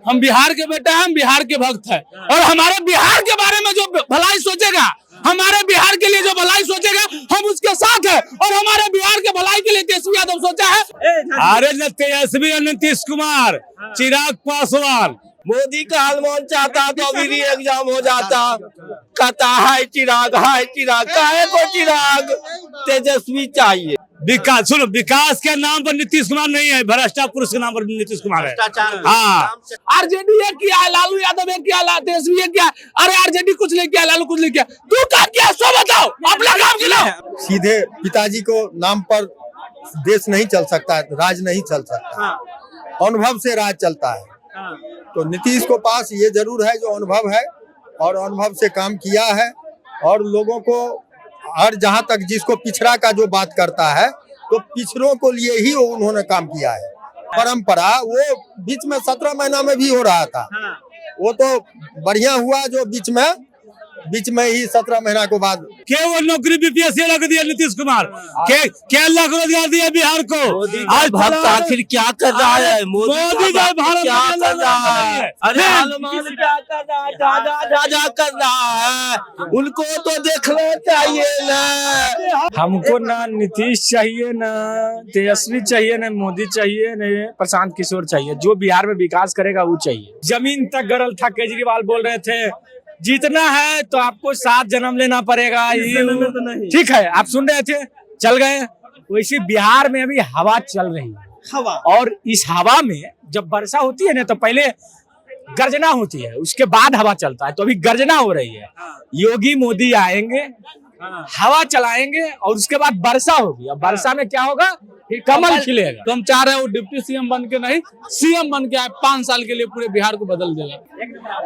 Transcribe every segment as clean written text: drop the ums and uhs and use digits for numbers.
हम बिहार के बेटा हैं, हम बिहार के भक्त हैं और हमारे बिहार के बारे में जो भलाई सोचेगा, हमारे बिहार के लिए जो भलाई सोचेगा, हम उसके साथ हैं और हमारे बिहार के भलाई के लिए तेजस्वी यादव सोचा है। अरे न तेजस्वी नीतीश कुमार, चिराग पासवान, मोदी का हलमान चाहता तो अभी भी एग्जाम हो जाता। कहता है चिराग, काहे को चिराग, तेजस्वी चाहिए। विकास, सुनो, विकास के नाम पर नीतीश कुमार नहीं है, भ्रष्टाचार पुरुष के नाम पर नीतीश कुमार है। हाँ, आरजेडी ये किया है, लालू यादव ये किया, तेजस्वी ये किया। अरे आरजेडी कुछ नहीं किया, लालू कुछ नहीं किया, तू क्या किया सो बताओ, अपना काम खिलाओ। सीधे पिताजी को नाम पर देश नहीं चल सकता, राज नहीं चल सकता, अनुभव से राज चलता है। तो नीतीश को पास ये जरूर है जो अनुभव है और अनुभव से काम किया है और लोगों को हर जहां तक जिसको पिछड़ा का जो बात करता है तो पिछड़ों को लिए ही उन्होंने काम किया है। परंपरा वो बीच में 17 महीना में भी हो रहा था, वो तो बढ़िया हुआ जो बीच में ही 17 महीना के बाद क्या वो नौकरी बीपीएससी लग दिया नीतीश कुमार, क्या लाख रोजगार दिया बिहार को। आज भक्त आखिर क्या कर रहा है मोदी क्या कर रहा है, अरे हनुमान क्या कर रहा है, राजा कर रहा है, उनको तो देखना चाहिए ना। हमको ना नीतीश चाहिए, ना तेजस्वी चाहिए, ना मोदी चाहिए, ना प्रशांत किशोर चाहिए। जो बिहार में विकास करेगा वो चाहिए। जमीन तक गरल था, केजरीवाल बोल रहे थे जीतना है तो आपको 7 जन्म लेना पड़ेगा, ठीक है, आप सुन रहे थे, चल गए। वैसे बिहार में अभी हवा चल रही है, हवा, और इस हवा में जब वर्षा होती है ना तो पहले गर्जना होती है, उसके बाद हवा चलता है। तो अभी गर्जना हो रही है, योगी मोदी आएंगे, हवा चलाएंगे और उसके बाद वर्षा होगी। अब वर्षा में क्या होगा, फिर कमल खिलेगा। तो हम चाह रहे हैं वो डिप्टी सीएम बन के नहीं, सीएम बन के आए, 5 साल के लिए पूरे बिहार को बदल देगा।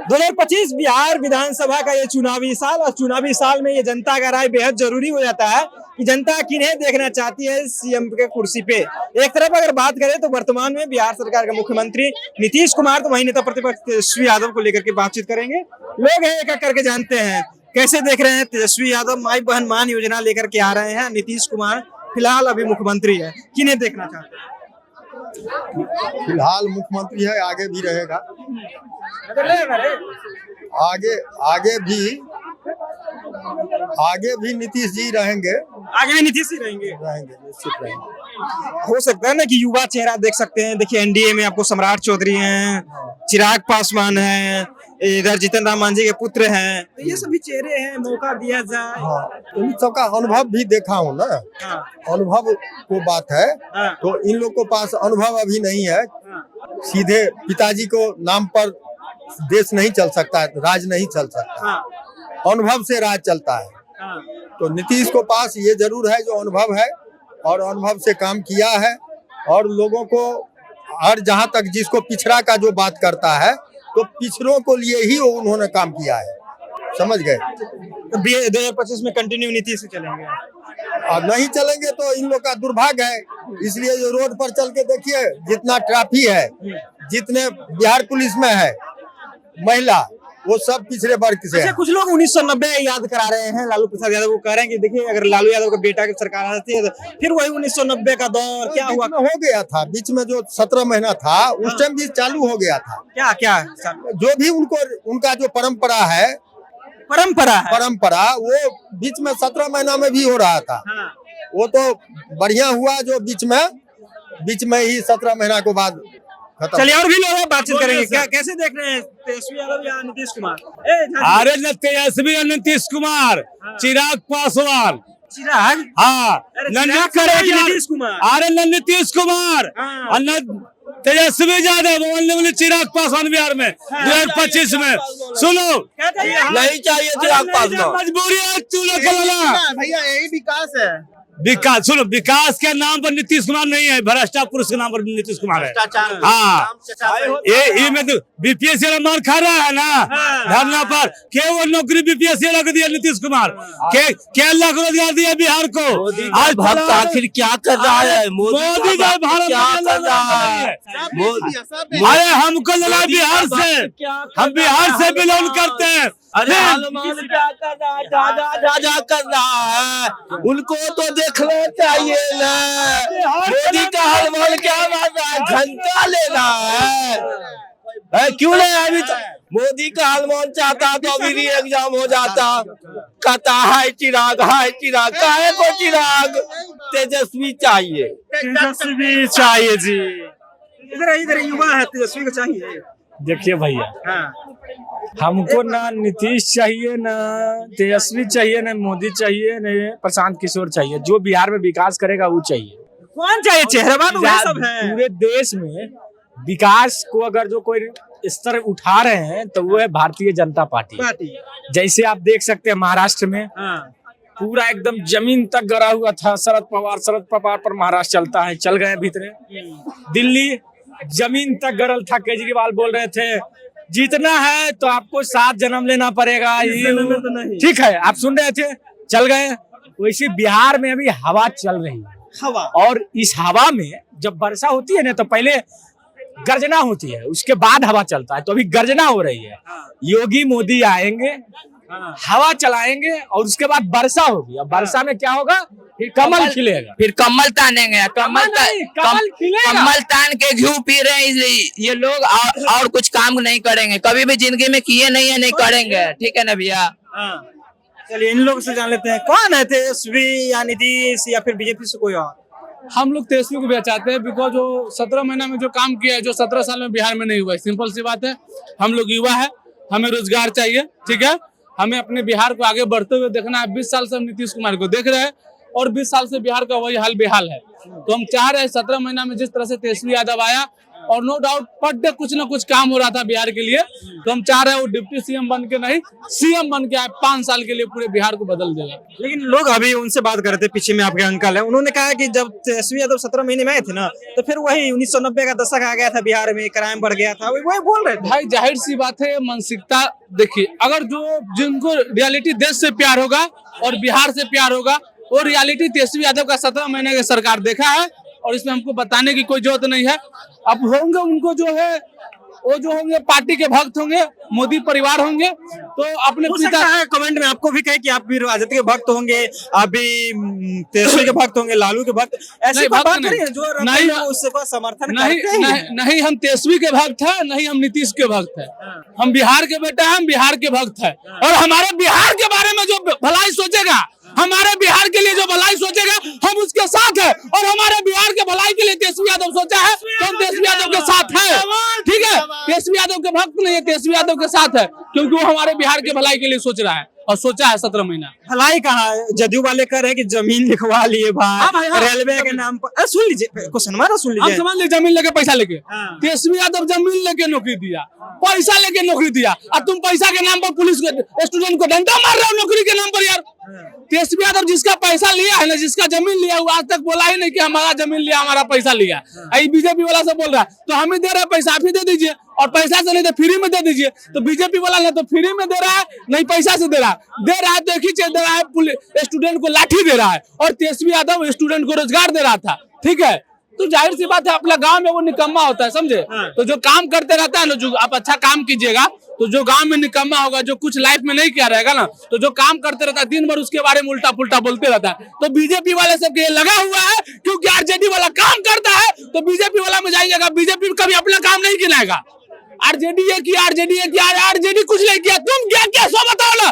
2025 बिहार विधानसभा का ये चुनावी साल, और चुनावी साल में ये जनता का राय बेहद जरूरी हो जाता है कि जनता किन्हें देखना चाहती है सीएम के कुर्सी पे। एक तरफ अगर बात करें तो वर्तमान में बिहार सरकार के मुख्यमंत्री नीतीश कुमार, तो वहीं नेता प्रतिपक्ष तेजस्वी यादव को लेकर के बातचीत करेंगे। लोग हैं एक एक करके जानते हैं कैसे देख रहे हैं। तेजस्वी यादव माई बहन मान योजना लेकर के आ रहे हैं, नीतीश कुमार फिलहाल अभी मुख्यमंत्री है, किन्हें देखना चाहते हैं? फिलहाल मुख्यमंत्री है, आगे भी रहेगा, आगे भी नीतीश जी रहेंगे, आगे भी नीतीश ही रहेंगे, निश्चित रहेंगे। हो सकता है ना कि युवा चेहरा देख सकते हैं। देखिए एनडीए में आपको सम्राट चौधरी हैं, चिराग पासवान हैं, इधर जीतन राम मांझी के पुत्र हैं, तो ये सभी चेहरे हैं, मौका दिया जाए। इन सबका अनुभव भी देखा हूँ ना, अनुभव को बात है, तो इन लोग को पास अनुभव अभी नहीं है। सीधे पिताजी को नाम पर देश नहीं चल सकता, राज नहीं चल सकता, अनुभव से राज चलता है। तो नीतीश को पास ये जरूर है जो अनुभव है और अनुभव से काम किया है और लोगों को हर जहां तक जिसको पिछड़ा का जो बात करता है तो पिछड़ों को लिए ही उन्होंने काम किया है, समझ गए। तो 2025 में कंटिन्यू नीतीश से चलेंगे, और नहीं चलेंगे तो इन लोग का दुर्भाग्य है। इसलिए जो रोड पर चल के देखिए, जितना ट्रैफिक है, जितने बिहार पुलिस में है महिला, वो सब पिछड़े वर्ग से। अच्छा, कुछ लोग 1990 याद करा रहे हैं, लालू प्रसाद यादव को कह रहे हैं कि देखिए अगर लालू यादव का बेटा की सरकार आती है तो फिर वही 1990 का दौर क्या हुआ, हो गया था। बीच में जो 17 महीना था उस टाइम भी चालू हो गया था। क्या जो भी उनका जो परंपरा है वो बीच में 17 महीना में भी हो रहा था। वो तो बढ़िया हुआ जो बीच में ही 17 महीना के बाद खत्म। चलिए और भी लोग बातचीत करेंगे। क्या कैसे देख रहे हैं तेजस्वी यादव या नीतीश कुमार? अरे न तेजस्वी और नीतीश कुमार, चिराग पासवान, चिराग, हाँ, नीतीश कुमार, अरे न नीतीश कुमार और न तेजस्वी यादव, चिराग पासवान बिहार में 2025 में। सुनो, नहीं चाहिए चिराग पासवान, मजबूरी है, तू लोग भैया यही विकास है। विकास, सुनो, विकास के नाम पर नीतीश कुमार नहीं है, भ्रष्टाचार पुरुष के नाम पर नीतीश कुमार है। हाँ, ये में तो बीपीएससी मार खा रहा है ना धरना पर, क्या वो नौकरी बीपीएससी लग दिया नीतीश कुमार, क्या लाख रोजगार दिया बिहार को। आज भक्त आखिर क्या कर रहा है, मोदी का भारत क्या कर रहा है, अरे हमको लगा बिहार से, हम बिहार से बिलोंग करते हैं। अरे हनुमान क्या कर रहा है, राजा कर रहा है, उनको तो देखना चाहिए ना। मोदी का हनुमान क्या मार रहा है, घंटा ले रहा है, क्यों नहीं अभी तो मोदी का हलमान चाहता तो अभी री एग्जाम हो जाता। कहता है चिराग काहे को चिराग, तेजस्वी चाहिए। तेजस्वी चाहिए जी। इधर युवा है, तेजस्वी को चाहिए। देखिए भैया, हाँ। हमको ना नीतीश चाहिए, ना तेजस्वी चाहिए, ना मोदी चाहिए, ना प्रशांत किशोर चाहिए। जो बिहार में विकास करेगा वो चाहिए। कौन चाहिए? चेहरबान वो सब है। पूरे देश में विकास को अगर जो कोई स्तर उठा रहे हैं तो वो है भारतीय जनता पार्टी। जैसे आप देख सकते हैं महाराष्ट्र में पूरा एकदम जमीन तक गड़ा हुआ था शरद पवार पर महाराष्ट्र चलता है, चल गए भीतर। दिल्ली जमीन तक गड़ल था, केजरीवाल बोल रहे थे जीतना है तो आपको 7 जन्म लेना पड़ेगा, ये ठीक है आप सुन रहे थे, चल गए। वैसे बिहार में अभी हवा चल रही है, हवा। और इस हवा में जब वर्षा होती है ना तो पहले गर्जना होती है, उसके बाद हवा चलता है। तो अभी गर्जना हो रही है, योगी मोदी आएंगे, हवा चलाएंगे और उसके बाद वर्षा होगी। अब वर्षा में क्या होगा? फिर कमल खिलेगा, फिर कमल तानेंगे, कमल तान के घी पी रहे हैं ये लोग, और कुछ काम नहीं करेंगे, कभी भी जिंदगी में किए नहीं है, नहीं करेंगे। ठीक है ना भैया? चलिए इन लोग से जान लेते हैं, कौन है तेजस्वी या नीतीश या फिर बीजेपी से कोई और? हम लोग तेजस्वी को भी चाहते हैं, बिकॉज जो 17 महीना में जो काम किया है, जो 17 साल में बिहार में नहीं हुआ है। सिंपल सी बात है, हम लोग युवा है, हमें रोजगार चाहिए, ठीक है। हमें अपने बिहार को आगे बढ़ते हुए देखना है। 20 साल से हम नीतीश कुमार को देख रहे हैं और 20 साल से बिहार का वही हाल बेहाल है। तो हम चाह रहे हैं 17 महीना में जिस तरह से तेजस्वी यादव आया और नो डाउट पर डे कुछ ना कुछ काम हो रहा था बिहार के लिए, तो हम चाह रहे हैं वो डिप्टी सीएम बन के नहीं, सीएम बन के आए, 5 साल के लिए पूरे बिहार को बदल देगा। लेकिन लोग अभी उनसे बात कर रहे थे, पीछे में आपके अंकल है, उन्होंने कहा कि जब तेजस्वी यादव 17 महीने में आए थे ना, तो फिर वही 1990 का दशक आ गया था, बिहार में क्राइम बढ़ गया था, वही बोल रहे थे। भाई जाहिर सी बात है, मानसिकता देखिए, अगर जिनको रियलिटी देश से प्यार होगा और बिहार से प्यार होगा, वो रियलिटी तेजस्वी यादव का 17 महीने की सरकार देखा है और इसमें हमको बताने की कोई जरूरत नहीं है। अब होंगे उनको जो है, वो जो होंगे पार्टी के भक्त होंगे, मोदी परिवार होंगे, तो अपने पिता कमेंट में आपको भी कहे कि आप भी राजद के भक्त होंगे, आप भी तेजस्वी के भक्त होंगे, लालू के भक्त, ऐसी बात करिए जो नहीं उसको समर्थन नहीं, हम तेजस्वी के भक्त है, नहीं हम नीतीश के भक्त है। हम बिहार के बेटा है, हम बिहार के भक्त है, और हमारे बिहार के बारे में जो भलाई सोचेगा, हमारे बिहार के लिए जो भलाई सोचेगा, हम उसके साथ है। और हमारे बिहार के भलाई के लिए तेजस्वी यादव सोचा है तो हम तेजस्वी यादव के साथ है, ठीक है। तेजस्वी यादव के भक्त नहीं है, तेजस्वी यादव के साथ है, क्योंकि वो हमारे बिहार के भलाई के लिए सोच रहा है और सोचा है 17 महीना। भलाई कहा, जदयू वाले कह रहे हैं कि जमीन लिखवा लिए भाई, रेलवे के नाम पर। सुन लीजिए क्वेश्चन हमारा, सुन लीजिए। समझ लीजिए, जमीन लेके पैसा लेके तेजस्वी यादव जमीन लेके नौकरी दिया, पैसा लेके नौकरी दिया, और तुम पैसा के नाम पर पुलिस को स्टूडेंट को डंडा मार रहे हो नौकरी के नाम पर। यार तेजस्वी यादव जिसका पैसा लिया है ना, जिसका जमीन लिया, वो आज तक बोला ही नहीं कि हमारा जमीन लिया, हमारा पैसा लिया। बीजेपी वाला से बोल रहा है, तो हम ही दे रहे हैं पैसा, आप ही दे दीजिए, और पैसा से नहीं तो फ्री में दे दीजिए। तो बीजेपी वाला ना तो फ्री में दे रहा है, नहीं पैसा से दे रहा है तो एक ही चीज दे रहा है, स्टूडेंट को लाठी दे रहा है, और तेजस्वी यादव स्टूडेंट को रोजगार दे रहा था, ठीक है। तो जाहिर सी बात है, अपना गांव में वो निकम्मा होता है, समझे। तो जो काम करते रहता है ना, जो आप अच्छा काम कीजिएगा तो जो गांव में निकम्मा होगा, जो कुछ लाइफ में नहीं किया रहेगा ना, तो जो काम करते रहता है दिन भर उसके बारे में उल्टा पुल्टा बोलते रहता है। तो बीजेपी वाले सबके ये लगा हुआ है, क्योंकि आरजेडी वाला काम करता है तो बीजेपी वाला में जाइएगा, बीजेपी कभी अपना काम नहीं गिनाएगा। आरजेडी ये किया, आरजेडी कुछ नहीं किया, तुम क्या सो बताओ ना।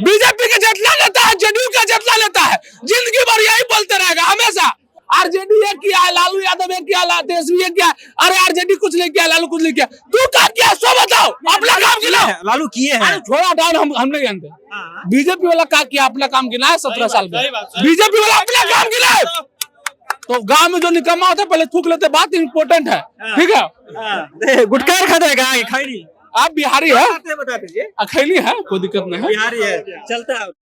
बीजेपी का जितना लेता है, जेडीयू का जितना लेता है, जिंदगी भर यही बोलते रहेगा हमेशा। आरजेडी ये किया, लालू यादव ये किया, तेजस्वी ये किया, अरे आरजेडी कुछ नहीं किया, लालू कुछ नहीं किया, तू क्या किया सो बताओ, अपना काम गिनाओ। लालू किए हैं, छोड़ा डाउन, हम नहीं जानते। बीजेपी वाला क्या किया, अपना काम गिना है 17 साल में, बीजेपी वाला अपना काम गिना है। तो गांव में जो निकम्मा होता है पहले थूक लेते, बात इम्पोर्टेंट है, ठीक है। गुटखा खाता है, खाई नहीं। आप बिहारी है, बता दीजिए। अखैली है, कोई दिक्कत नहीं है, बिहारी है, चलता है।